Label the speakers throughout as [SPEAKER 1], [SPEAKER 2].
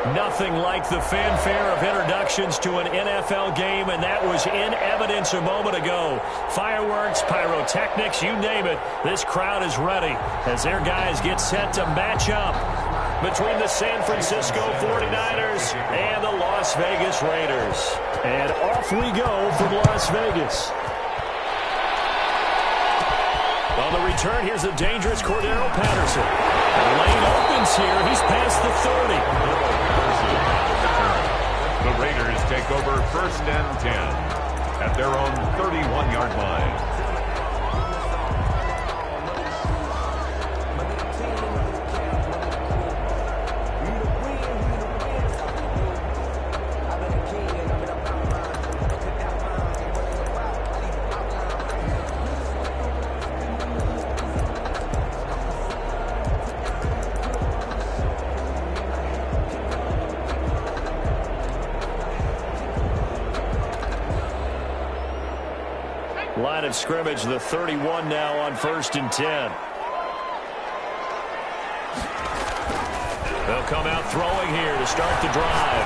[SPEAKER 1] Nothing like the fanfare of introductions to an NFL game, and that was in evidence a moment ago. Fireworks, pyrotechnics, you name it, this crowd is ready as their guys get set to match up between the San Francisco 49ers and the Las Vegas Raiders. And off we go from Las Vegas. On the return, here's the dangerous Cordero Patterson. The lane opens here. He's past the 30.
[SPEAKER 2] The Raiders take over 1st and 10 at their own 31-yard line.
[SPEAKER 1] Line of scrimmage, the 31 now on 1st and 10. They'll come out throwing here to start the drive.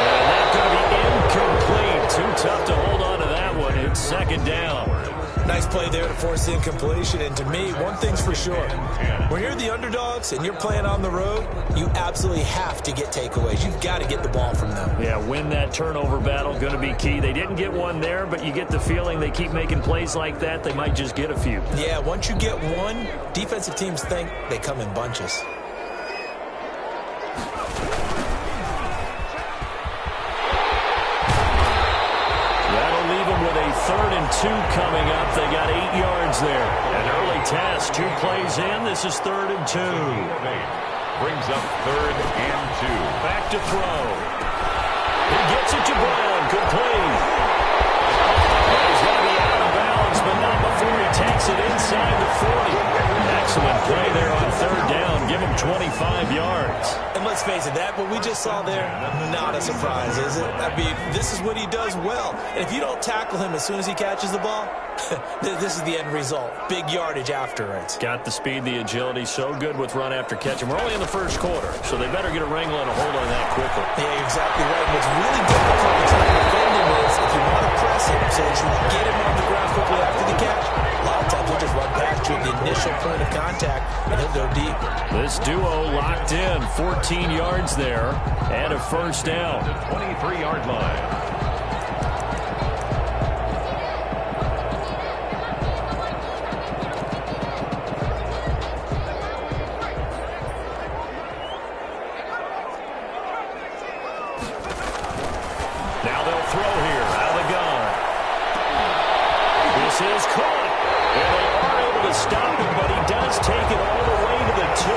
[SPEAKER 1] And that's going to be incomplete. Too tough to hold on to that one. It's 2nd down.
[SPEAKER 3] Nice play there to force the incompletion. And to me, one thing's for sure. When you're the underdogs and you're playing on the road, you absolutely have to get takeaways. You've got to get the ball from them.
[SPEAKER 1] Yeah, win that turnover battle, going to be key. They didn't get one there, but you get the feeling they keep making plays like that, they might just get a few.
[SPEAKER 3] Yeah, once you get one, defensive teams think they come in bunches.
[SPEAKER 1] That'll leave them with a 3rd and 2 coming up. They got 8 yards there. An early test, 2 plays in. This is 3rd and 2.
[SPEAKER 2] Brings up 3rd and 2.
[SPEAKER 1] Back to throw. He gets it to Brown. Complete. He's going to be out of bounds, but not before he takes it inside the 40. Excellent play there on 3rd down. Give him 25 yards.
[SPEAKER 3] And let's face it, that what we just saw there, not a surprise, is it? I mean, this is what he does well. And if you don't tackle him as soon as he catches the ball, this is the end result. Big yardage afterwards.
[SPEAKER 1] Got the speed, the agility, so good with run after catch. And we're only in the 1st quarter, so they better get a wrangle and a hold on that quickly.
[SPEAKER 3] Yeah, exactly right. And what's really difficult to try to defend him is if you want to press him so that you get him on the ground quickly after the catch, a lot of times he'll just run past you at the initial point of contact, and he'll go deep.
[SPEAKER 1] This duo locked in, 14 yards there, and a 1st down.
[SPEAKER 2] 23-yard line.
[SPEAKER 1] Now they'll throw here out of the gun. This is caught. And they are able to stop him, but he does take it all the way to the 2.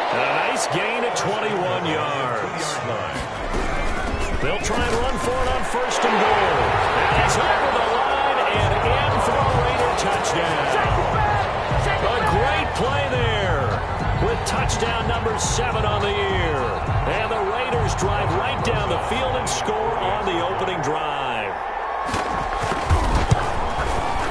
[SPEAKER 1] And a nice gain at 21 yards. They'll try and run for it on 1st and goal. And he's over the line and in for a Raider touchdown. A great play there with touchdown number 7 on the year. And the Raiders drive right down the field and score on the opening drive.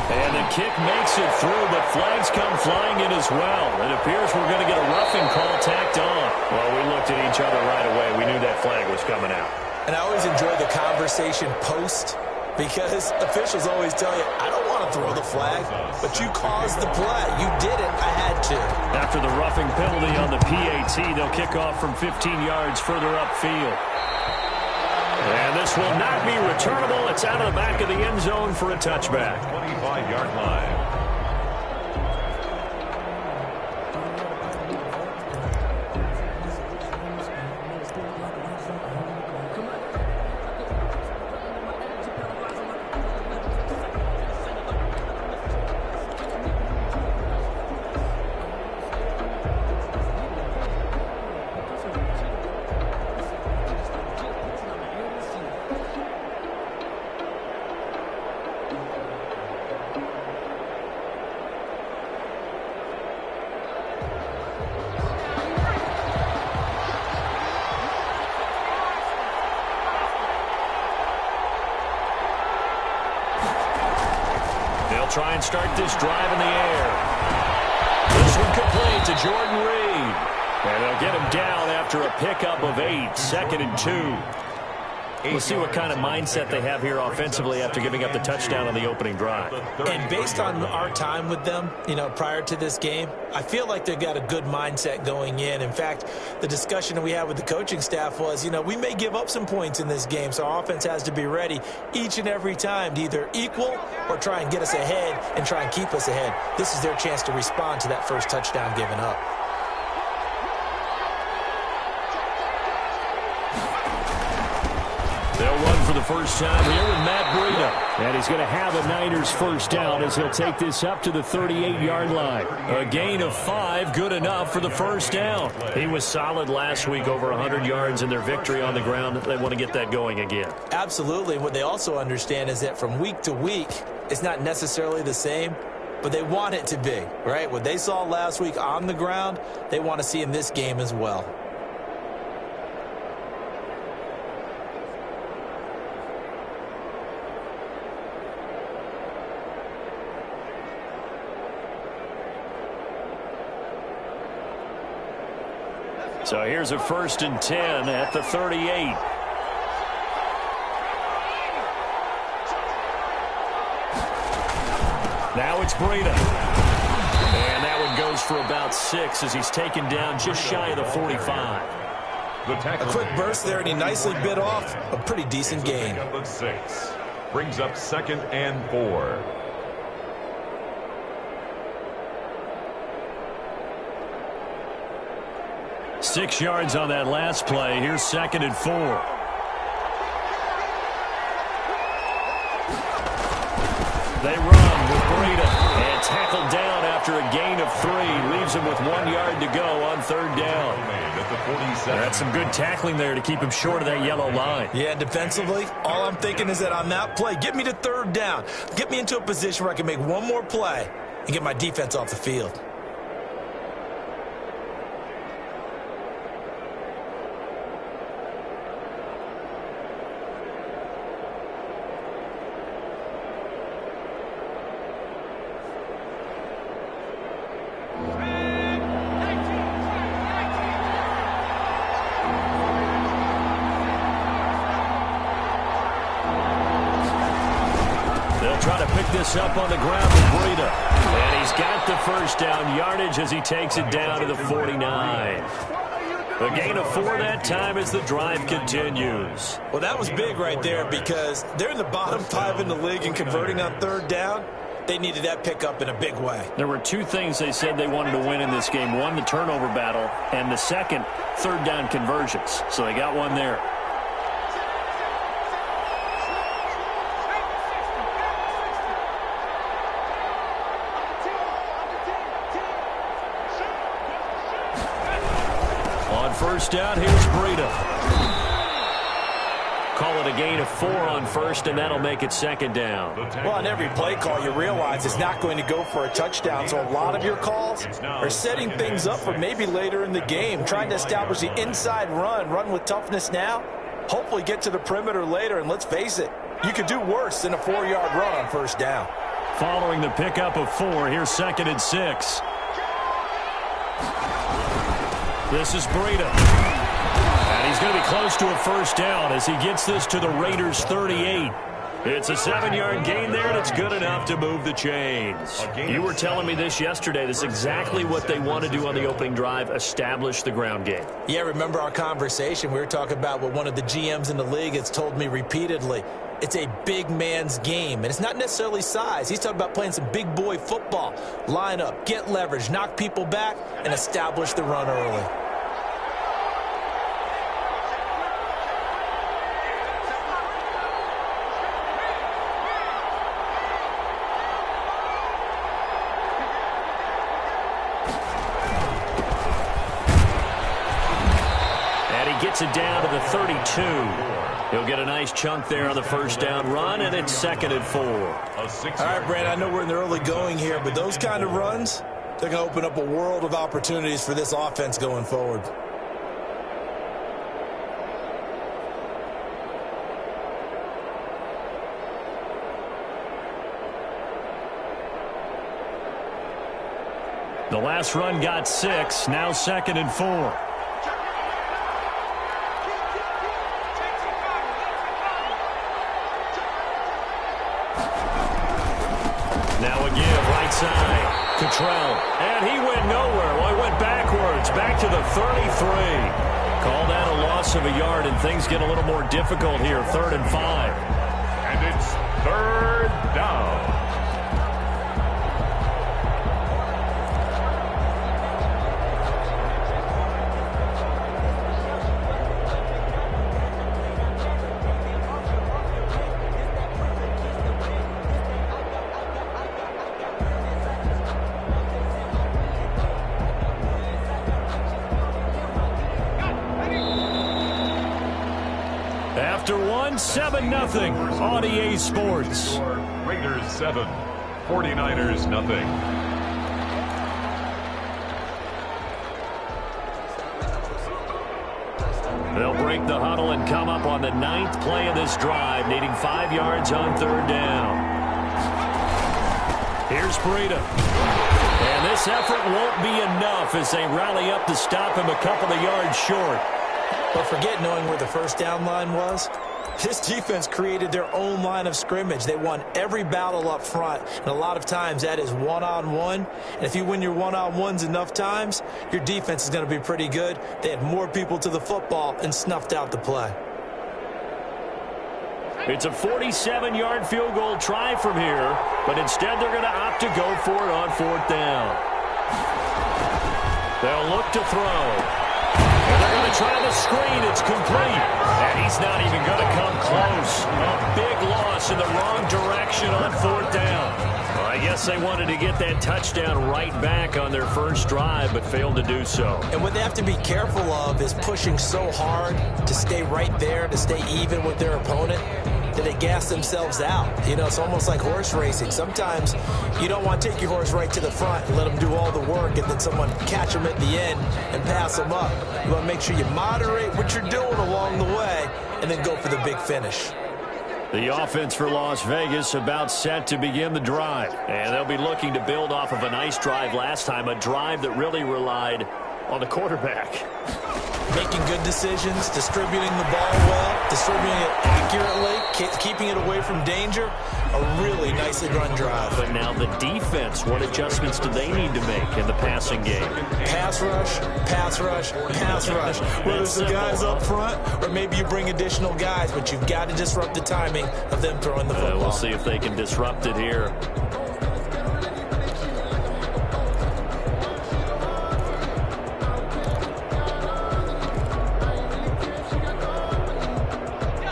[SPEAKER 1] And the kick makes it through, but flags come flying in as well. It appears we're going to get a roughing call tacked on. Well, we looked at each other right away. We knew that flag was coming out.
[SPEAKER 3] And I always enjoy the conversation post because officials always tell you, I don't want to throw the flag, but you caused the play. You did it. I had to. After the roughing penalty on the PAT, they'll kick off from 15 yards further upfield.
[SPEAKER 1] And this will not be returnable. It's out of the back of the end zone for a touchback.
[SPEAKER 2] 25-yard line.
[SPEAKER 1] Try and start this drive in the air. This one complete to Jordan Reed. And they'll They'll get him down after a pickup of 8, 2nd and 2. We'll see what kind of mindset they have here offensively after giving up the touchdown on the opening drive.
[SPEAKER 3] And based on our time with them, prior to this game, I feel like they've got a good mindset going in. In fact, the discussion that we had with the coaching staff was, we may give up some points in this game, so our offense has to be ready each and every time to either equal or try and get us ahead and try and keep us ahead. This is their chance to respond to that first touchdown given up.
[SPEAKER 1] They'll run for the first time here with Matt Breida. And he's going to have a Niners first down as he'll take this up to the 38-yard line. A gain of 5, good enough for the first down. He was solid last week, over 100 yards in their victory on the ground. They want to get that going again.
[SPEAKER 3] Absolutely. And what they also understand is that from week to week, it's not necessarily the same, but they want it to be, right? What they saw last week on the ground, they want to see in this game as well.
[SPEAKER 1] So here's a 1st and 10 at the 38. Now it's Breida. And that one goes for about 6 as he's taken down just shy of the 45.
[SPEAKER 3] A quick burst there, and he nicely bit off a pretty decent gain.
[SPEAKER 2] 6 brings up 2nd and 4.
[SPEAKER 1] Six yards on that last play. Here's 2nd and 4. They run with Breida and tackled down after a gain of 3. Leaves him with 1 yard to go on 3rd down. That's some good tackling there to keep him short of that yellow line.
[SPEAKER 3] Yeah, defensively, all I'm thinking is that on that play, get me to 3rd down. Get me into a position where I can make one more play and get my defense off the field.
[SPEAKER 1] Try to pick this up on the ground with Breida. And he's got the first down yardage as he takes it down to the 49. A gain of 4 that time as the drive continues.
[SPEAKER 3] Well, that was big right there because they're in the bottom 5 in the league in converting on 3rd down. They needed that pickup in a big way.
[SPEAKER 1] There were 2 things they said they wanted to win in this game. One, the turnover battle, and the second, 3rd down conversions. So they got one there. First down, here's Breida. Call it a gain of 4 on 1st, and that'll make it 2nd down.
[SPEAKER 3] Well, on every play call, you realize it's not going to go for a touchdown, so a lot of your calls are setting things up for maybe later in the game, trying to establish the inside run with toughness now, hopefully get to the perimeter later, and let's face it, you could do worse than a 4-yard run on 1st down.
[SPEAKER 1] Following the pickup of 4, here's 2nd and 6. This is Breida. And he's going to be close to a first down as he gets this to the Raiders' 38. It's a 7-yard gain there, and it's good enough to move the chains. You were telling me this yesterday. This is exactly what they want to do on the opening drive, establish the ground game.
[SPEAKER 3] Yeah, remember our conversation. We were talking about what one of the GMs in the league has told me repeatedly. It's a big man's game, and it's not necessarily size. He's talking about playing some big boy football. Line up, get leverage, knock people back, and establish the run early.
[SPEAKER 1] Gets it down to the 32. He'll get a nice chunk there on the first down run, and it's 2nd and 4.
[SPEAKER 3] All right, Brand, I know we're in the early going here, but those kind of runs, they're going to open up a world of opportunities for this offense going forward.
[SPEAKER 1] The last run got 6, now 2nd and 4. Now a give, right side. Cottrell. And he went nowhere. Well, he went backwards, back to the 33. Call that a loss of a yard, and things get a little more difficult here. 3rd and 5.
[SPEAKER 2] And it's 3rd down.
[SPEAKER 1] After 7-0 on EA Sports.
[SPEAKER 2] Raiders 7, 49ers nothing.
[SPEAKER 1] They'll break the huddle and come up on the 9th play of this drive, needing 5 yards on 3rd down. Here's Breida. And this effort won't be enough as they rally up to stop him a couple of yards short.
[SPEAKER 3] But forget knowing where the first down line was. This defense created their own line of scrimmage. They won every battle up front, and a lot of times that is one-on-one. And if you win your one-on-ones enough times, your defense is going to be pretty good. They had more people to the football and snuffed out the play.
[SPEAKER 1] It's a 47-yard field goal try from here, but instead they're going to opt to go for it on 4th down. They'll look to throw. And they're going to try the screen. It's complete. And he's not even going to come close. A big loss in the wrong direction on 4th down. Well, I guess they wanted to get that touchdown right back on their first drive, but failed to do so.
[SPEAKER 3] And what they have to be careful of is pushing so hard to stay right there, to stay even with their opponent, that they gas themselves out. You know, it's almost like horse racing. Sometimes you don't want to take your horse right to the front and let them do all the work and then someone catch them at the end and pass them up. You want to make sure you moderate what you're doing along the way and then go for the big finish.
[SPEAKER 1] The offense for Las Vegas about set to begin the drive. And they'll be looking to build off of a nice drive last time, a drive that really relied on the quarterback.
[SPEAKER 3] Making good decisions, distributing the ball well, distributing it accurately, keeping it away from danger. A really nicely run drive.
[SPEAKER 1] But now the defense, what adjustments do they need to make in the passing game?
[SPEAKER 3] Pass rush, pass rush, pass rush. Whether it's the guys up front or maybe you bring additional guys, but you've got to disrupt the timing of them throwing the football.
[SPEAKER 1] We'll see if they can disrupt it here.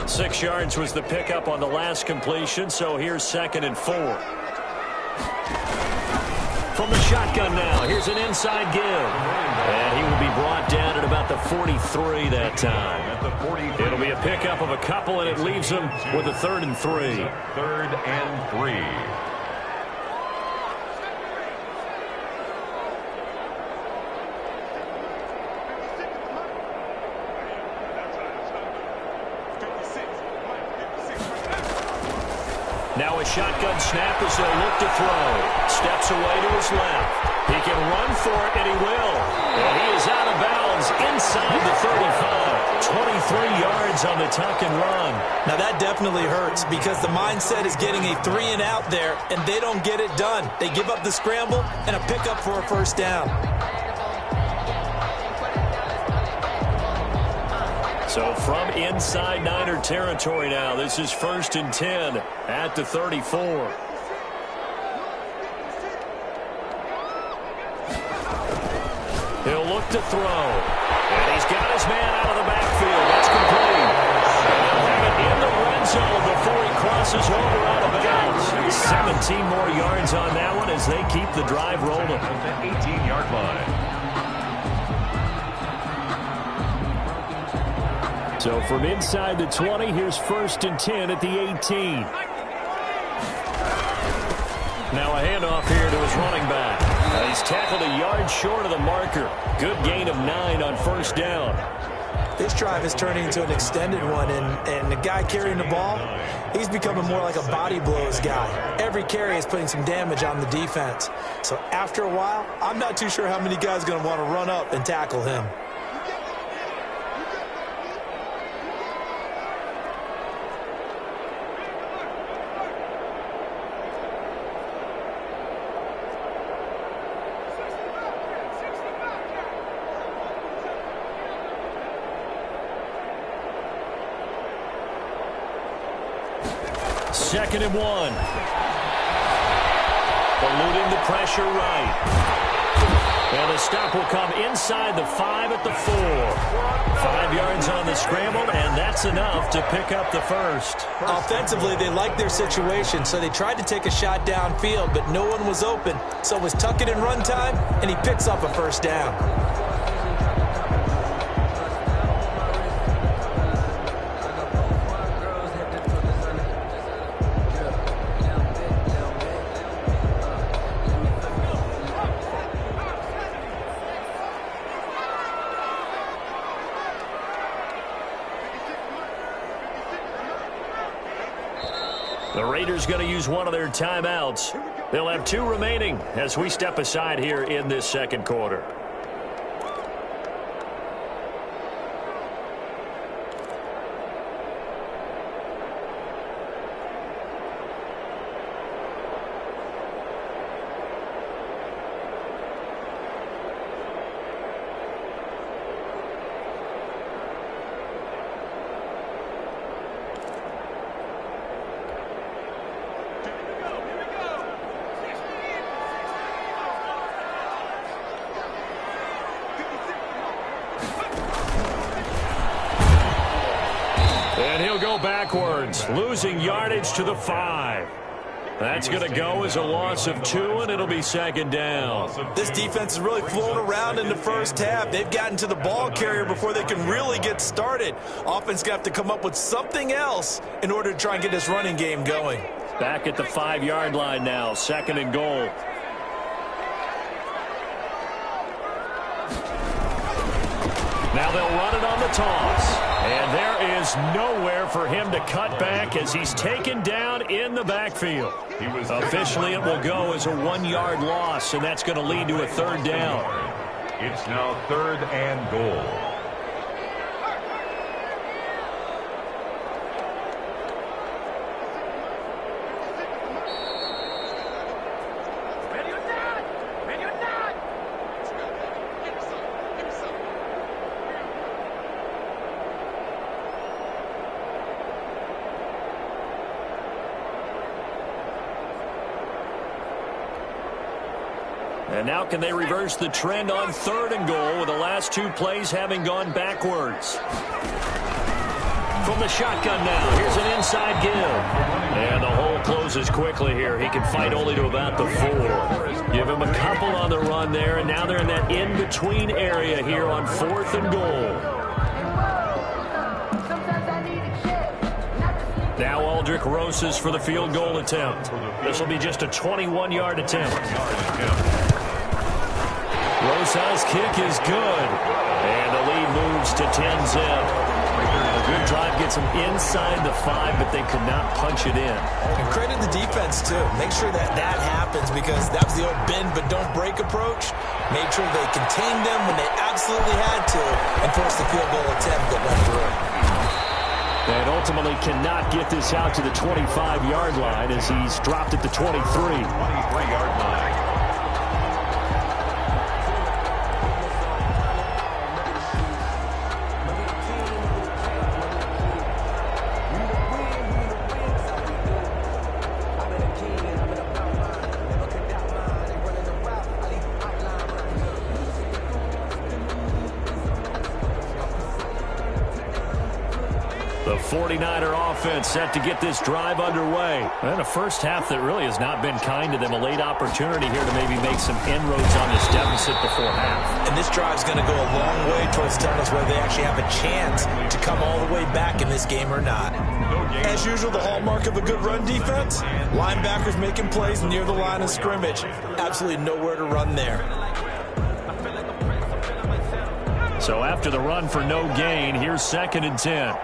[SPEAKER 1] Six yards was the pickup on the last completion, so here's 2nd and 4. From the shotgun now, here's an inside give. And he will be brought down at about the 43 that time. It'll be a pickup of a couple, and it leaves him with a 3rd and 3.
[SPEAKER 2] 3rd and 3.
[SPEAKER 1] Now a shotgun snap as they'll look to throw. Steps away to his left. He can run for it, and he will. And he is out of bounds inside the 35. 23 yards on the tuck and run.
[SPEAKER 3] Now that definitely hurts because the mindset is getting a 3 and out there, and they don't get it done. They give up the scramble and a pickup for a first down.
[SPEAKER 1] So from inside Niner territory now, this is 1st and 10 at the 34. He'll look to throw. And he's got his man out of the backfield. That's complete. And he'll have it in the red zone before he crosses over out of bounds. 17 more yards on that one as they keep the drive rolling.
[SPEAKER 2] The 18-yard line.
[SPEAKER 1] So from inside the 20, here's 1st and 10 at the 18. Now a handoff here to his running back. He's tackled a yard short of the marker. Good gain of 9 on 1st down.
[SPEAKER 3] This drive is turning into an extended one, and the guy carrying the ball, he's becoming more like a body blows guy. Every carry is putting some damage on the defense. So after a while, I'm not too sure how many guys are going to want to run up and tackle him.
[SPEAKER 1] 2nd and 1. Eluding the pressure right. And the stop will come inside the 5 at the 4. 5 yards on the scramble, and that's enough to pick up the first.
[SPEAKER 3] Offensively, they liked their situation, so they tried to take a shot downfield, but no one was open. So it was tuck it in run time, and he picks up a first down.
[SPEAKER 1] The Raiders going to use one of their timeouts. They'll have 2 remaining as we step aside here in this 2nd quarter. And he'll go backwards, losing yardage to the 5. That's going to go as a loss of 2, and it'll be 2nd down.
[SPEAKER 3] This defense is really flown around in the first half. They've gotten to the ball carrier before they can really get started. Offense got to come up with something else in order to try and get this running game going.
[SPEAKER 1] Back at the 5-yard line now, 2nd and goal. Now they'll run it on the toss. And there is nowhere for him to cut back as he's taken down in the backfield. Officially, it will go as a 1-yard loss, and that's going to lead to a 3rd down.
[SPEAKER 2] It's now 3rd and goal.
[SPEAKER 1] And now can they reverse the trend on 3rd and goal with the last 2 plays having gone backwards? From the shotgun now, here's an inside give. And the hole closes quickly here. He can fight only to about the 4. Give him a couple on the run there, and now they're in that in-between area here on 4th and goal. Now Aldrich Rosas for the field goal attempt. This will be just a 21-yard attempt. Rosas' kick is good. And the lead moves to 10-zip. A good drive gets them inside the 5, but they could not punch it in.
[SPEAKER 3] And credit the defense, too. Make sure that happens because that was the old bend but don't break approach. Made sure they contained them when they absolutely had to and forced the field goal attempt that went through.
[SPEAKER 1] And ultimately cannot get this out to the 25-yard line as he's dropped at the 23.
[SPEAKER 2] 23-yard line.
[SPEAKER 1] The 49er offense set to get this drive underway. And a first half that really has not been kind to them. A late opportunity here to maybe make some inroads on this deficit before half.
[SPEAKER 3] And this drive's going to go a long way towards telling us whether they actually have a chance to come all the way back in this game or not. As usual, the hallmark of a good run defense, linebackers making plays near the line of scrimmage. Absolutely nowhere to run there.
[SPEAKER 1] So after the run for no gain, here's 2nd and 10.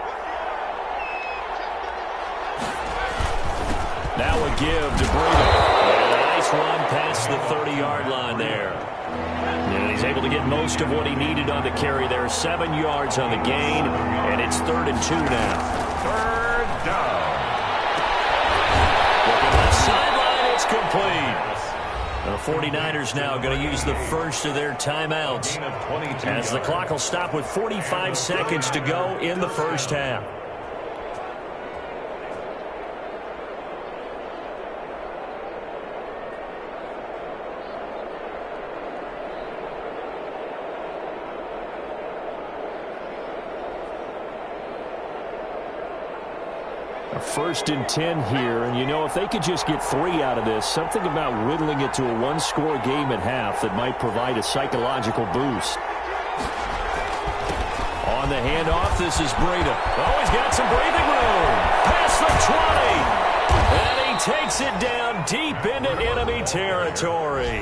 [SPEAKER 1] Now a give to Breeden. And a nice run past the 30-yard line there. And he's able to get most of what he needed on the carry there. 7 yards on the gain, and it's 3rd and 2 now.
[SPEAKER 2] 3rd down.
[SPEAKER 1] Looking left sideline, it's complete. The 49ers now going to use the first of their timeouts as the clock will stop with 45 seconds to go in the first half. A 1st and 10 here, and you know, if they could just get 3 out of this, something about whittling it to a one-score game at half that might provide a psychological boost. On the handoff, this is Breida. Oh, he's got some breathing room. Past the 20. And he takes it down deep into enemy territory.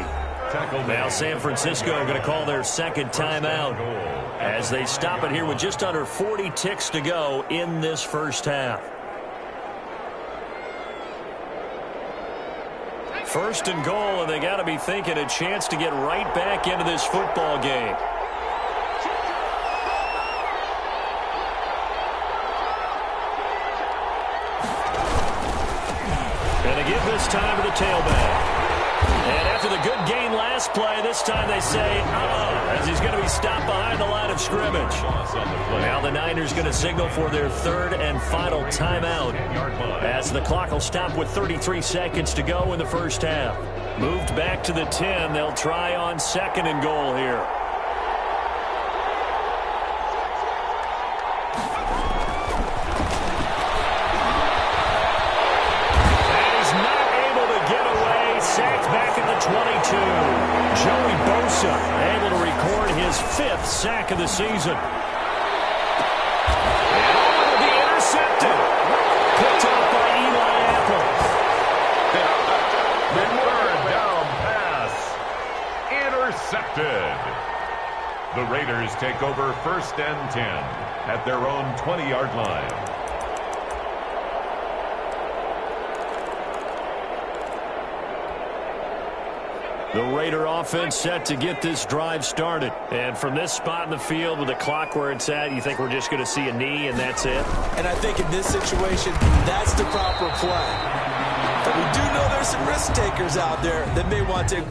[SPEAKER 1] Now San Francisco going to call their 2nd timeout as they stop it here with just under 40 ticks to go in this first half. 1st and goal, and they got to be thinking a chance to get right back into this football game. And they give this time to the tailback. And after the good gain last play, this time they say, as he's going to be stopped behind the line of scrimmage. Now the Niners going to signal for their 3rd and final timeout as the clock will stop with 33 seconds to go in the first half. Moved back to the 10. They'll try on 2nd and goal here. Back at the 22. Joey Bosa able to record his 5th sack of the season. And will be intercepted. Picked off by Eli Apple.
[SPEAKER 2] The third down pass. Intercepted. The Raiders take over 1st and 10 at their own 20-yard line.
[SPEAKER 1] The Raider offense set to get this drive started. And from this spot in the field with the clock where it's at, you think we're just going to see a knee and that's it?
[SPEAKER 3] And I think in this situation, that's the proper play. But we do know there's some risk takers out there that may want to.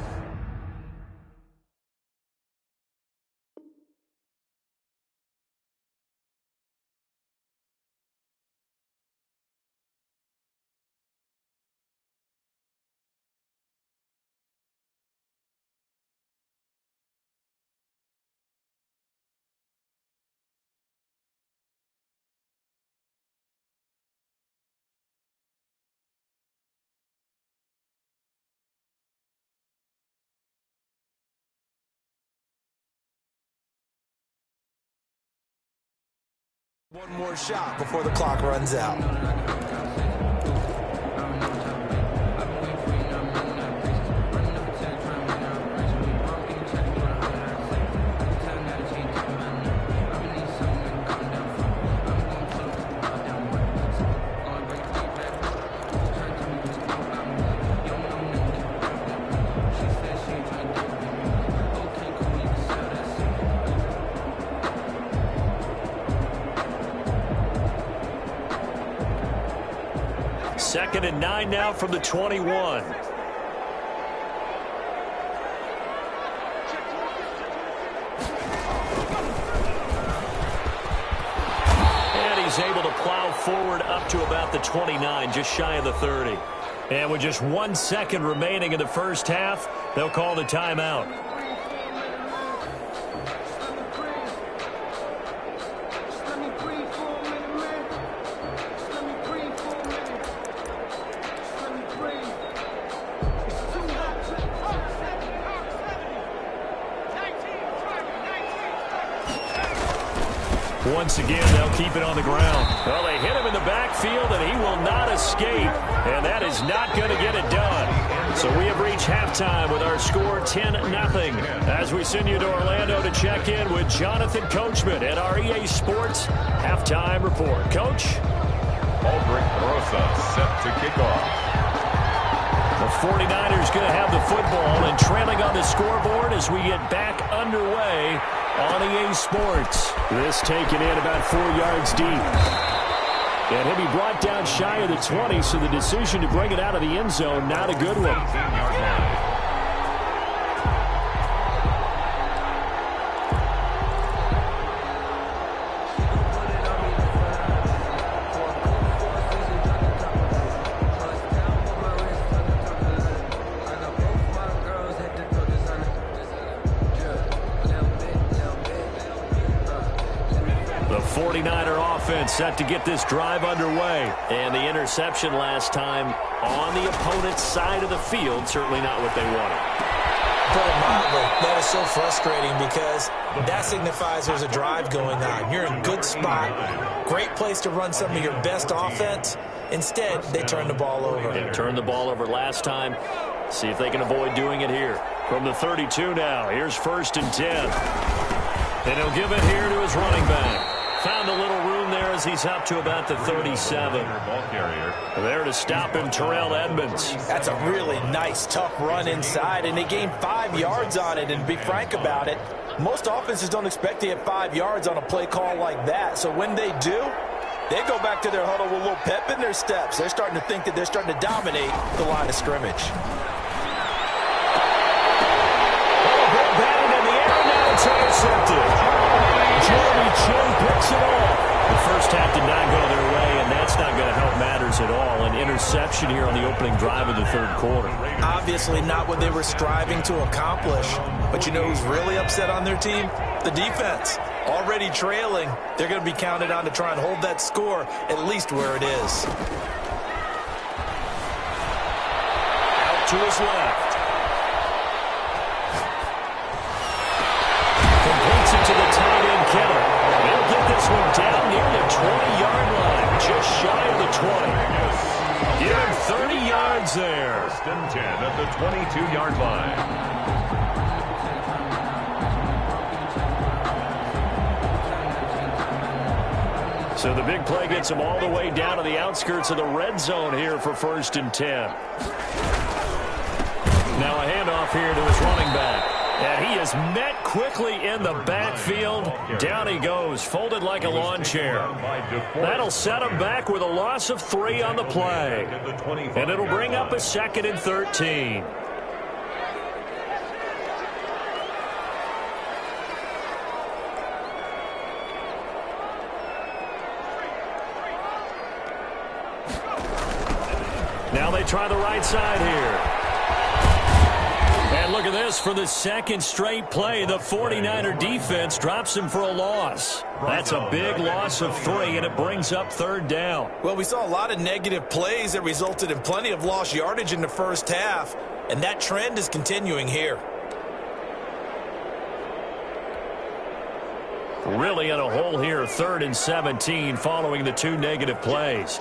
[SPEAKER 3] One more shot before the clock runs out.
[SPEAKER 1] Second and 9 now from the 21. And he's able to plow forward up to about the 29, just shy of the 30. And with just 1 second remaining in the first half, they'll call the timeout. Once again, they'll keep it on the ground. Well, they hit him in the backfield, and he will not escape. And that is not going to get it done. So we have reached halftime with our score 10-0. As we send you to Orlando to check in with Jonathan Coachman at our EA Sports Halftime Report. Coach?
[SPEAKER 2] Aldrich Rosa set to kick off.
[SPEAKER 1] The 49ers going to have the football and trailing on the scoreboard as we get back underway on EA Sports. This taken in about 4 yards deep. And he'll be brought down shy of the 20, so the decision to bring it out of the end zone, not a good one. 49er offense set to get this drive underway. And the interception last time on the opponent's side of the field, certainly not what they wanted.
[SPEAKER 3] Put it mildly, that is so frustrating because that signifies there's a drive going on. You're in a good spot, great place to run some of your best offense. Instead, they turn the ball over.
[SPEAKER 1] They turned the ball over last time. See if they can avoid doing it here. From the 32 now, here's 1st and 10. And he'll give it here to his running back. Found a little room there as he's up to about the 37. There to stop him, Terrell Edmonds.
[SPEAKER 3] That's a really nice, tough run inside, and they gained 5 yards on it. And to be frank about it, most offenses don't expect to get 5 yards on a play call like that. So when they do, they go back to their huddle with a little pep in their steps. They're starting to think that they're starting to dominate the line of scrimmage.
[SPEAKER 1] Batted in the air, now it's intercepted. Jeremy Chin picks it off. The first half did not go their way, and that's not going to help matters at all. An interception here on the opening drive of the 3rd quarter.
[SPEAKER 3] Obviously not what they were striving to accomplish. But you know who's really upset on their team? The defense. Already trailing, they're going to be counted on to try and hold that score at least where it is.
[SPEAKER 1] Out to his left. Completes it to the tight end, Kittle. They'll get this one down near the 20-yard line, just shy of the 20. Give him 30 yards there.
[SPEAKER 2] 1st and 10 at the 22-yard line.
[SPEAKER 1] So the big play gets him all the way down to the outskirts of the red zone here for 1st and 10. Now a handoff here to his running back. And he is met quickly in the backfield. Down he goes, folded like a lawn chair. That'll set him back with a loss of 3 on the play. And it'll bring up a 2nd and 13. Now they try the right side here. And look at this, for the 2nd straight play, the 49er defense drops him for a loss. That's a big loss of 3, and it brings up 3rd down.
[SPEAKER 3] Well, we saw a lot of negative plays that resulted in plenty of lost yardage in the first half, and that trend is continuing here.
[SPEAKER 1] Really in a hole here, 3rd and 17 following the 2 negative plays.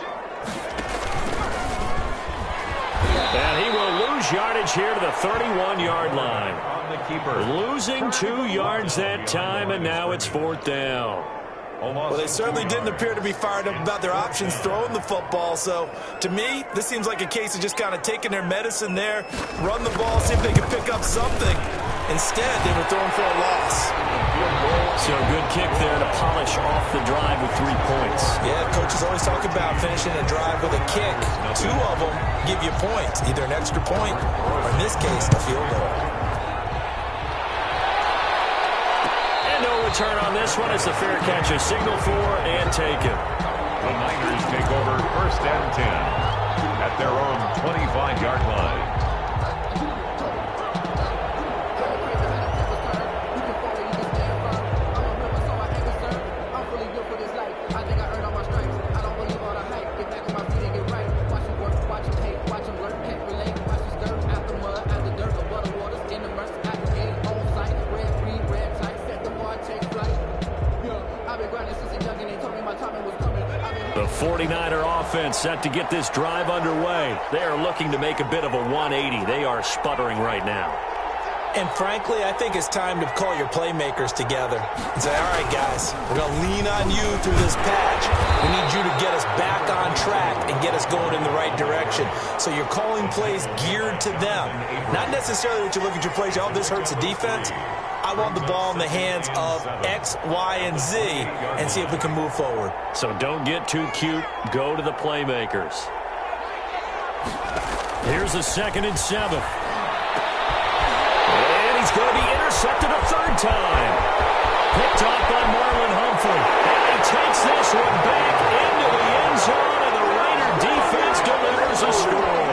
[SPEAKER 1] And he will lose yardage here to the 31-yard line.
[SPEAKER 2] On the keeper.
[SPEAKER 1] Losing 2 yards that time, and now it's 4th down.
[SPEAKER 3] Well, they certainly didn't appear to be fired up about their options throwing the football. So, to me, this seems like a case of just kind of taking their medicine there, run the ball, see if they can pick up something. Instead, they were throwing for a loss.
[SPEAKER 1] So, good kick there to polish off the drive with 3 points.
[SPEAKER 3] Yeah, coaches always talk about finishing a drive with a kick. 2 of them give you points, either an extra point or, in this case, a field goal.
[SPEAKER 1] No return on this one as the fair catch is signaled for and taken.
[SPEAKER 2] The Niners take over 1st and 10 at their own 25-yard line.
[SPEAKER 1] The 49er offense set to get this drive underway. They are looking to make a bit of a 180. They are sputtering right now.
[SPEAKER 3] And frankly, I think it's time to call your playmakers together and say, all right, guys, we're going to lean on you through this patch. We need you to get us back on track and get us going in the right direction. So you're calling plays geared to them. Not necessarily that you look at your plays, oh, this hurts the defense. I want the ball in the hands of X, Y, and Z and see if we can move forward.
[SPEAKER 1] So don't get too cute. Go to the playmakers. Here's the 2nd and 7. And he's going to be intercepted a 3rd time. Picked off by Marlon Humphrey. And he takes this one back into the end zone, and the Raider defense delivers a score.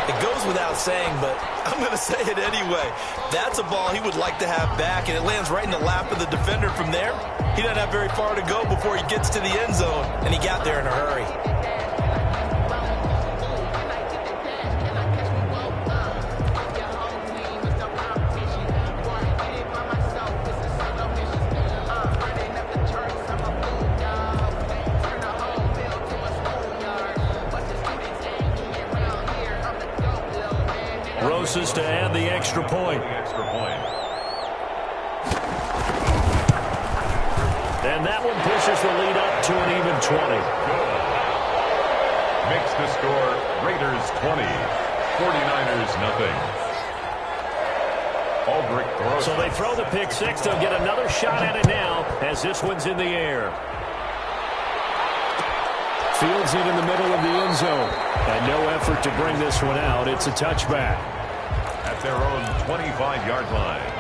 [SPEAKER 3] It goes without saying, but I'm going to say it anyway. That's a ball he would like to have back, and it lands right in the lap of the defender from there. He doesn't have very far to go before he gets to the end zone, and he got there in a hurry.
[SPEAKER 1] Roses to add the extra point. And that one pushes the lead up to an even 20.
[SPEAKER 2] Good. Makes the score Raiders 20, 49ers nothing. Aldrich throws.
[SPEAKER 1] So they throw the pick six. They'll get another shot at it now as this one's in the air. Fields it in the middle of the end zone. And no effort to bring this one out. It's a touchback.
[SPEAKER 2] At their own 25-yard line.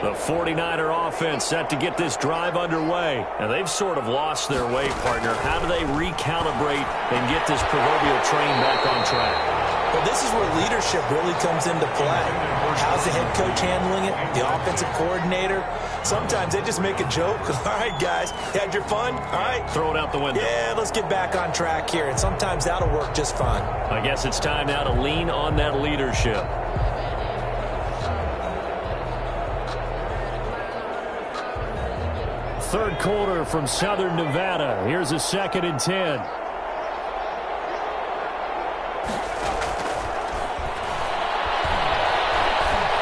[SPEAKER 1] The 49er offense set to get this drive underway. And they've sort of lost their way, partner. How do they recalibrate and get this proverbial train back on track?
[SPEAKER 3] Well, this is where leadership really comes into play. How's the head coach handling it? The offensive coordinator? Sometimes they just make a joke. All right, guys, you had your fun? All right.
[SPEAKER 1] Throw it out the window.
[SPEAKER 3] Yeah, let's get back on track here. And sometimes that'll work just fine.
[SPEAKER 1] I guess it's time now to lean on that leadership. Third quarter from Southern Nevada. Here's a 2nd and 10.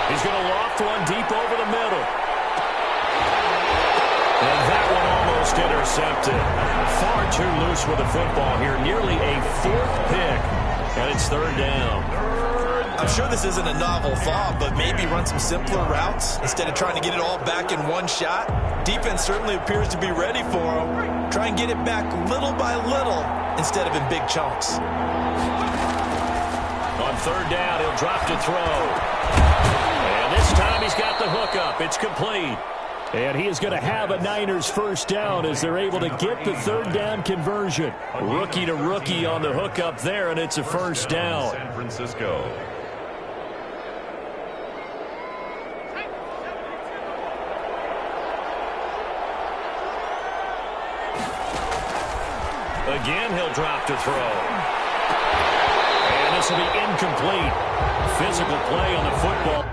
[SPEAKER 1] He's going to loft one deep over the middle. And that one almost intercepted. Far too loose with the football here. Nearly a 4th pick. And it's 3rd down.
[SPEAKER 3] I'm sure this isn't a novel thought, but maybe run some simpler routes instead of trying to get it all back in one shot. Defense certainly appears to be ready for him. Try and get it back little by little instead of in big chunks.
[SPEAKER 1] On 3rd down, he'll drop to throw. And this time he's got the hook up. It's complete. And he is going to have a Niners first down as they're able to get the 3rd down conversion. Rookie to rookie on the hookup there, and it's a first down.
[SPEAKER 2] San Francisco.
[SPEAKER 1] Again, he'll drop to throw. And this will be incomplete. Physical play on the football.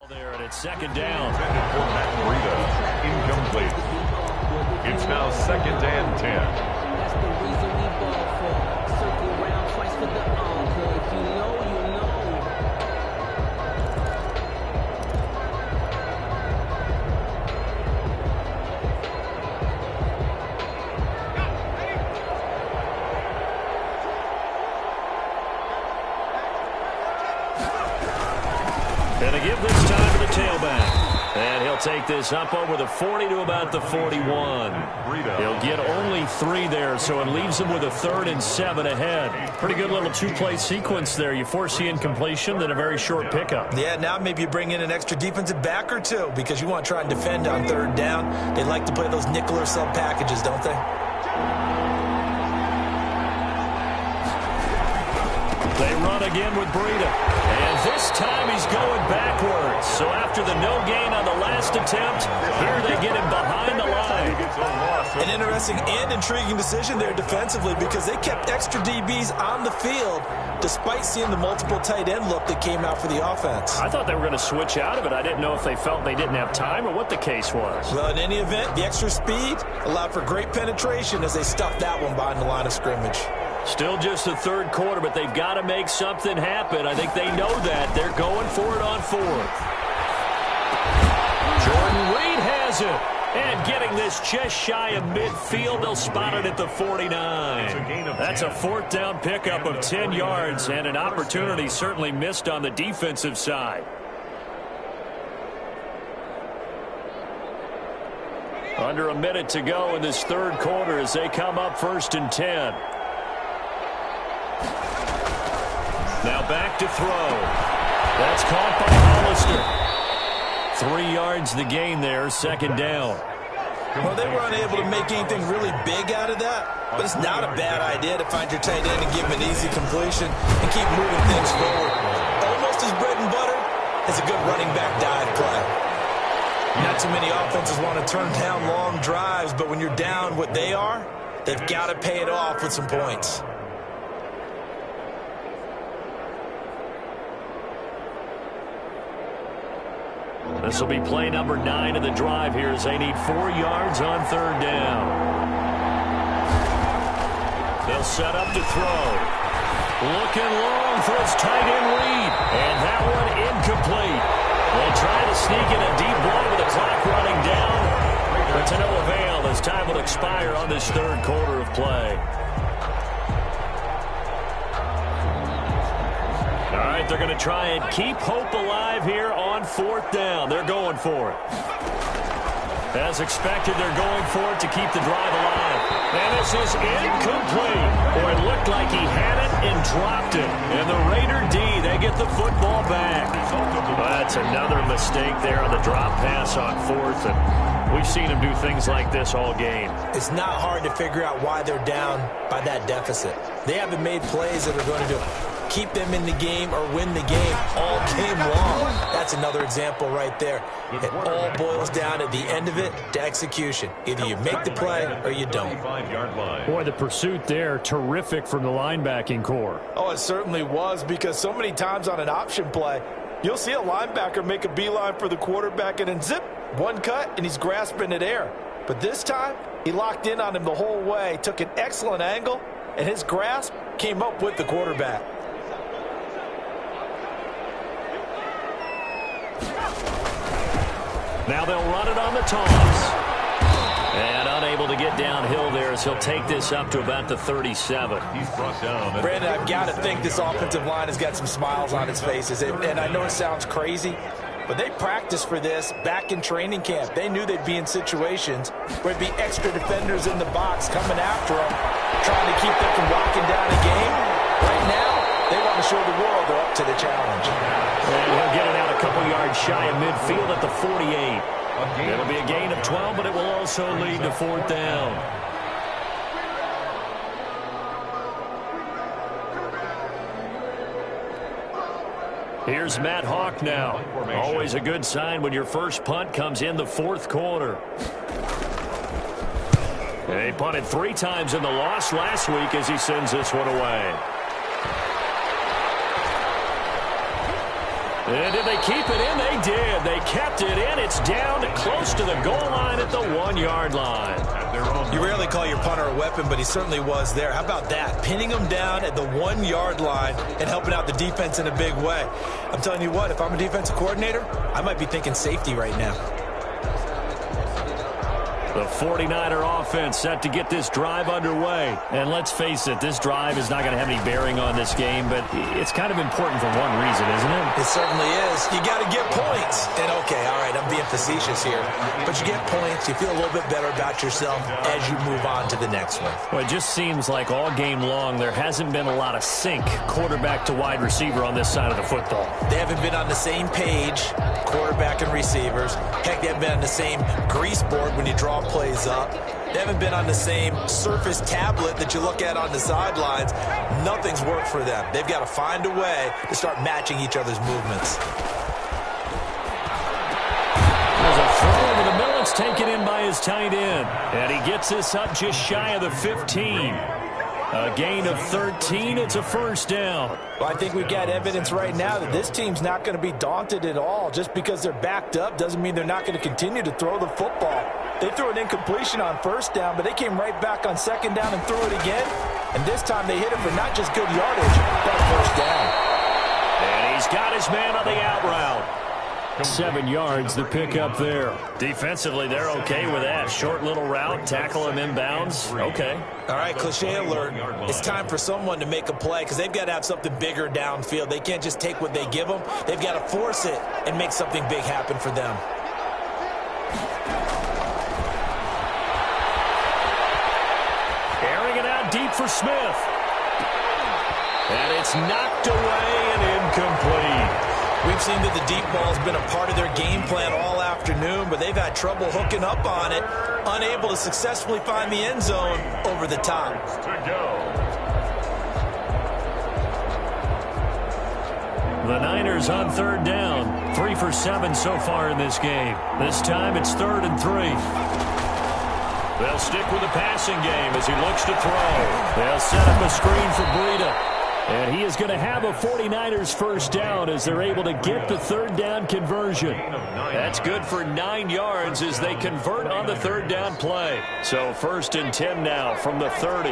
[SPEAKER 1] There, and it's 2nd down.
[SPEAKER 2] For Matt Breida, incomplete. It's now 2nd and 10.
[SPEAKER 4] That's the reason we ball for. Circle around twice for the encore. If you know, you know.
[SPEAKER 1] And they give this time to the tailback. And he'll take this up over the 40 to about the 41. He'll get only 3 there, so it leaves him with a 3rd and 7 ahead. Pretty good little 2-play sequence there. You force the incompletion, then a very short pickup.
[SPEAKER 3] Yeah, now maybe you bring in an extra defensive back or two because you want to try and defend on 3rd down. They like to play those nickel or sub packages, don't they?
[SPEAKER 1] They run again with Breida. And this time he's going backwards. So after the no gain on the last attempt, here they get him behind the line.
[SPEAKER 3] An interesting and intriguing decision there defensively because they kept extra DBs on the field despite seeing the multiple tight end look that came out for the offense.
[SPEAKER 1] I thought they were going to switch out of it. I didn't know if they felt they didn't have time or what the case was.
[SPEAKER 3] Well, in any event, the extra speed allowed for great penetration as they stuffed that one behind the line of scrimmage.
[SPEAKER 1] Still just the third quarter, but they've got to make something happen. I think they know that. They're going for it on fourth. Jordan Reed has it. And getting this just shy of midfield, they'll spot it at the 49. That's a fourth down pickup of 10 yards and an opportunity certainly missed on the defensive side. Under a minute to go in this third quarter as they come up 1st and 10. Now back to throw. That's caught by Hollister. 3 yards the gain there, 2nd down.
[SPEAKER 3] Well, they were unable to make anything really big out of that, but it's not a bad idea to find your tight end and give him an easy completion and keep moving things forward. Almost as bread and butter as a good running back dive play. Not too many offenses want to turn down long drives, but when you're down what they are, they've got to pay it off with some points.
[SPEAKER 1] This will be play number 9 of the drive here as they need 4 yards on 3rd down. They'll set up to throw. Looking long for his tight end Reed. And that one incomplete. They'll try to sneak in a deep ball with the clock running down. But to no avail as time will expire on this third quarter of play. All right, they're going to try and keep hope alive here on 4th down. They're going for it. As expected, they're going for it to keep the drive alive. And this is incomplete. Or it looked like he had it and dropped it. And the Raider D, they get the football back. That's another mistake there on the drop pass on 4th. And we've seen him do things like this all game.
[SPEAKER 3] It's not hard to figure out why they're down by that deficit. They haven't made plays that are going to keep them in the game or win the game all game long. That's another example right there. It all boils down at the end of it to execution. Either you make the play or you don't.
[SPEAKER 1] Boy, the pursuit there, terrific from the linebacking core.
[SPEAKER 3] Oh, it certainly was, because so many times on an option play, you'll see a linebacker make a beeline for the quarterback and then zip, one cut, and he's grasping at air. But this time, he locked in on him the whole way, took an excellent angle, and his grasp came up with the quarterback.
[SPEAKER 1] Now they'll run it on the toss. And unable to get downhill there as he'll take this up to about the 37.
[SPEAKER 2] He's brought down.
[SPEAKER 3] Brandon, I've got to think this offensive line has got some smiles on its faces. And I know it sounds crazy, but they practiced for this back in training camp. They knew they'd be in situations where it'd be extra defenders in the box coming after them, trying to keep them from locking down a game. Right now, they want to show the world they're up to the challenge.
[SPEAKER 1] And he'll get it out a couple yards shy of midfield at the 48. It'll be a gain of 12, but it will also lead to 4th down. Here's Matt Hawk now. Always a good sign when your first punt comes in the 4th quarter. They punted 3 times in the loss last week as he sends this one away. And did they keep it in? They did. They kept it in. It's down close to the goal line at the 1-yard line.
[SPEAKER 3] You rarely call your punter a weapon, but he certainly was there. How about that? Pinning him down at the 1-yard line and helping out the defense in a big way. I'm telling you what, if I'm a defensive coordinator, I might be thinking safety right now.
[SPEAKER 1] The 49er offense set to get this drive underway. And let's face it, this drive is not going to have any bearing on this game, but it's kind of important for one reason, isn't it?
[SPEAKER 3] It certainly is. You got to get points. And okay, all right, I'm being facetious here. But you get points, you feel a little bit better about yourself as you move on to the next one.
[SPEAKER 1] Well, it just seems like all game long there hasn't been a lot of sync quarterback to wide receiver on this side of the football.
[SPEAKER 3] They haven't been on the same page, quarterback and receivers. Heck, they haven't been on the same grease board when you draw plays up. They haven't been on the same surface tablet that you look at on the sidelines. Nothing's worked for them. They've got to find a way to start matching each other's movements.
[SPEAKER 1] There's a throw over the middle. It's taken in by his tight end. And he gets this up just shy of the 15. A gain of 13. It's a first down.
[SPEAKER 3] Well, I think we've got evidence right now that this team's not going to be daunted at all. Just because they're backed up doesn't mean they're not going to continue to throw the football. They threw an incompletion on first down, but they came right back on second down and threw it again. And this time they hit it for not just good yardage, but first down.
[SPEAKER 1] And he's got his man on the out route. 7 yards the pick up there. Defensively, they're okay with that. Short little route, tackle him inbounds. Okay.
[SPEAKER 3] All right, cliche alert. It's time for someone to make a play because they've got to have something bigger downfield. They can't just take what they give them. They've got to force it and make something big happen for them.
[SPEAKER 1] Airing it out deep for Smith. And it's knocked away and incomplete.
[SPEAKER 3] We've seen that the deep ball has been a part of their game plan all afternoon, but they've had trouble hooking up on it, unable to successfully find the end zone over the top.
[SPEAKER 1] The Niners on third down. 3 for 7 so far in this game. This time it's 3rd and 3. They'll stick with the passing game as he looks to throw. They'll set up a screen for Breida. And he is going to have a 49ers first down as they're able to get the third down conversion. That's good for 9 yards as they convert on the third down play. So 1st and 10 now from the 30.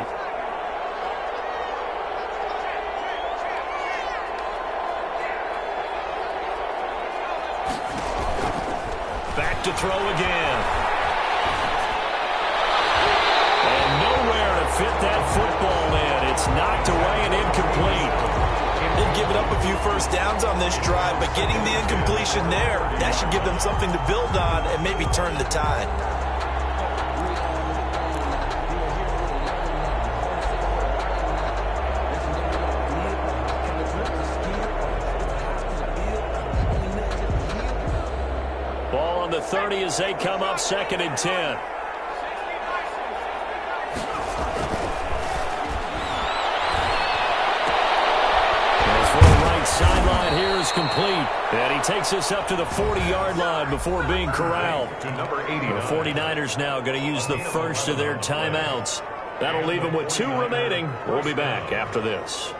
[SPEAKER 1] Back to throw again. And nowhere to fit that football in. It's knocked away and incomplete.
[SPEAKER 3] They've given up a few first downs on this drive, but getting the incompletion there, that should give them something to build on and maybe turn the tide.
[SPEAKER 1] Ball on the 30 as they come up 2nd and 10. Sideline here is complete. And he takes us up to the 40-yard line before being corralled.
[SPEAKER 2] To number 80.
[SPEAKER 1] The 49ers now going to use the first of their timeouts. That'll leave them with 2 remaining. We'll be back after this.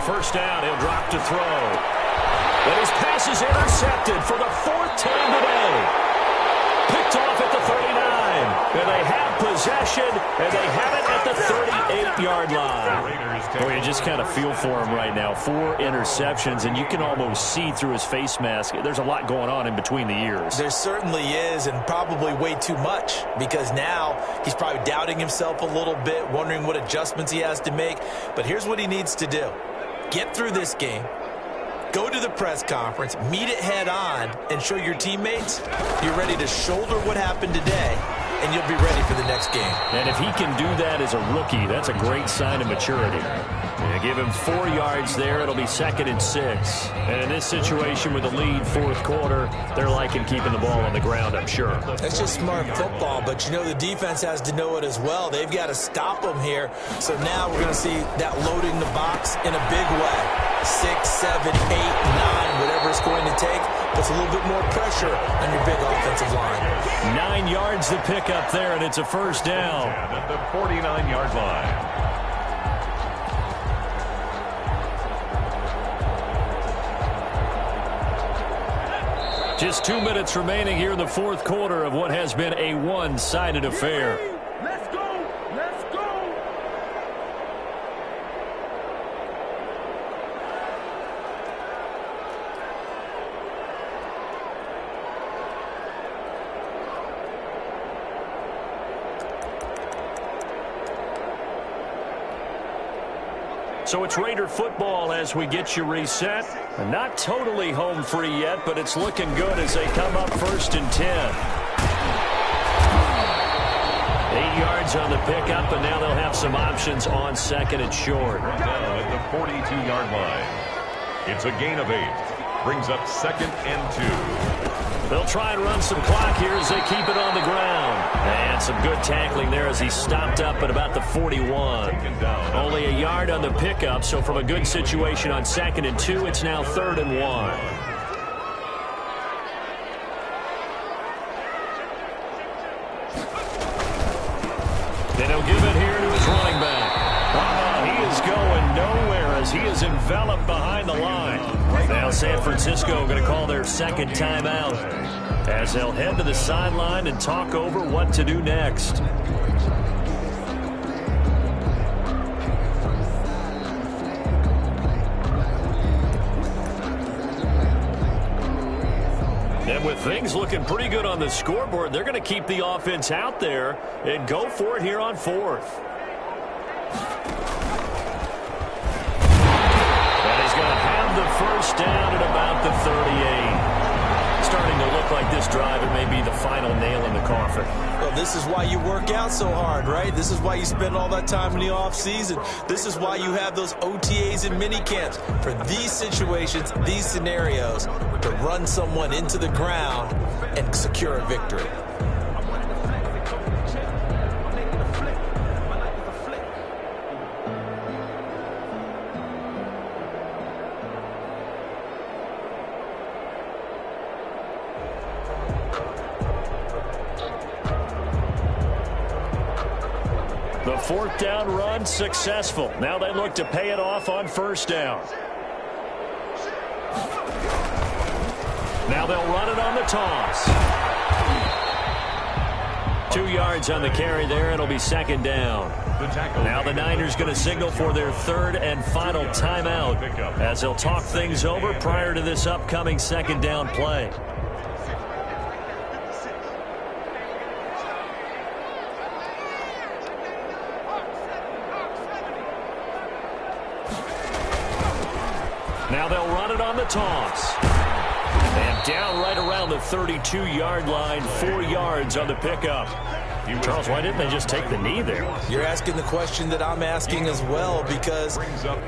[SPEAKER 1] First down, he'll drop to throw. But his pass is intercepted for the 4th time today. Picked off at the 39. And they have possession, and they have it at the 38-yard line. Boy, you just kind of feel for him right now. 4 interceptions, and you can almost see through his face mask. There's a lot going on in between the ears.
[SPEAKER 3] There certainly is, and probably way too much, because now he's probably doubting himself a little bit, wondering what adjustments he has to make. But here's what he needs to do. Get through this game, go to the press conference, meet it head on, and show your teammates you're ready to shoulder what happened today, and you'll be ready for the next game.
[SPEAKER 1] And if he can do that as a rookie, that's a great sign of maturity. Give him 4 yards there. It'll be 2nd and 6. And in this situation with the lead 4th quarter, they're liking keeping the ball on the ground, I'm sure.
[SPEAKER 3] That's just smart football, but you know the defense has to know it as well. They've got to stop them here. So now we're going to see that loading the box in a big way. 6, 7, 8, 9, whatever it's going to take, puts a little bit more pressure on your big offensive line.
[SPEAKER 1] 9 yards to pick up there, and it's a first down.
[SPEAKER 2] At the 49-yard line.
[SPEAKER 1] Just 2 minutes remaining here in the 4th quarter of what has been a one-sided affair.
[SPEAKER 5] Let's go! Let's go!
[SPEAKER 1] So it's Raider football as we get you reset. Not totally home free yet, but it's looking good as they come up 1st and 10. 8 yards on the pickup, and now they'll have some options on 2nd and short.
[SPEAKER 2] Down at the 42-yard line. It's a gain of 8. Brings up 2nd and 2.
[SPEAKER 1] They'll try and run some clock here as they keep it on the ground. And some good tackling there as he stopped up at about the 41. Only a yard on the pickup, so from a good situation on 2nd and 2, it's now 3rd and 1. Then he'll give it here to his running back. He is going nowhere as he is enveloped behind the line. Now San Francisco going to call their 2nd timeout as they'll head to the sideline and talk over what to do next. And with things looking pretty good on the scoreboard, they're going to keep the offense out there and go for it here on 4th. And he's going to have the 1st down at about the 38. Starting to look like this drive, it may be the final nail in the coffin.
[SPEAKER 3] Well, this is why you work out so hard, right? This is why you spend all that time in the offseason. This is why you have those OTAs and mini camps. For these situations, these scenarios, to run someone into the ground and secure a victory.
[SPEAKER 1] The 4th down run successful. Now they look to pay it off on 1st down. Now they'll run it on the toss. 2 yards on the carry there. It'll be 2nd down. Now the Niners going to signal for their 3rd and final timeout as they'll talk things over prior to this upcoming 2nd down play. Now they'll run it on the toss. And down right around the 32-yard line, 4 yards on the pickup. Charles, why didn't they just take the knee there?
[SPEAKER 3] You're asking the question that I'm asking as well, because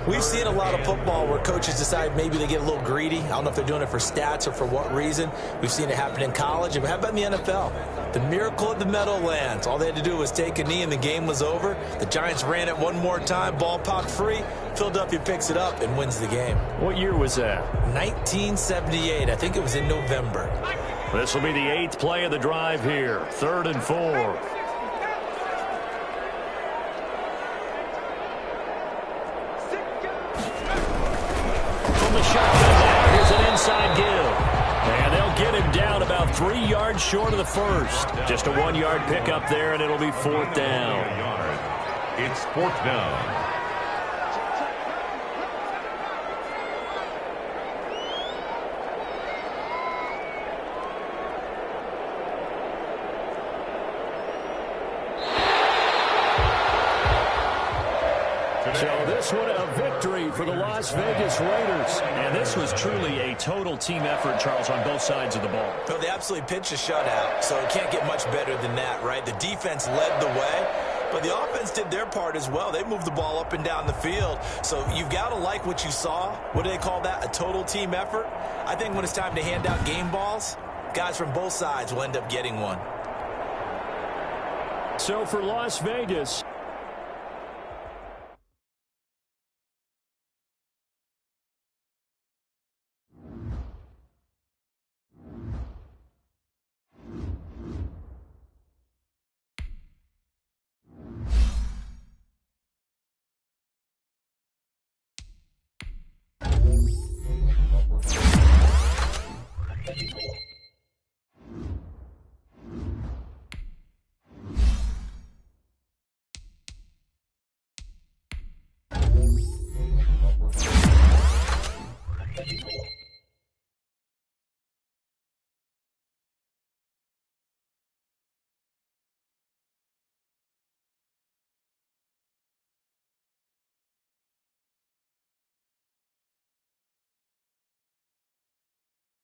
[SPEAKER 3] we've seen a lot of football where coaches decide maybe they get a little greedy. I don't know if they're doing it for stats or for what reason. We've seen it happen in college. How about in the NFL? The miracle of the Meadowlands. All they had to do was take a knee and the game was over. The Giants ran it one more time. Ball popped free. Philadelphia picks it up and wins the game.
[SPEAKER 1] What year was that?
[SPEAKER 3] 1978. I think it was in November.
[SPEAKER 1] This will be the 8th play of the drive here. 3rd and 4. From the shotgun now, here's an inside give. And they'll get him down about 3 yards short of the 1st. Just a 1-yard pickup there, and it'll be 4th down.
[SPEAKER 2] It's 4th down.
[SPEAKER 1] So this one a victory for the Las Vegas Raiders. And this was truly a total team effort, Charles, on both sides of the ball.
[SPEAKER 3] No, they absolutely pitched a shutout, so it can't get much better than that, right? The defense led the way, but the offense did their part as well. They moved the ball up and down the field. So you've got to like what you saw. What do they call that? A total team effort? I think when it's time to hand out game balls, guys from both sides will end up getting one.
[SPEAKER 1] So for Las Vegas,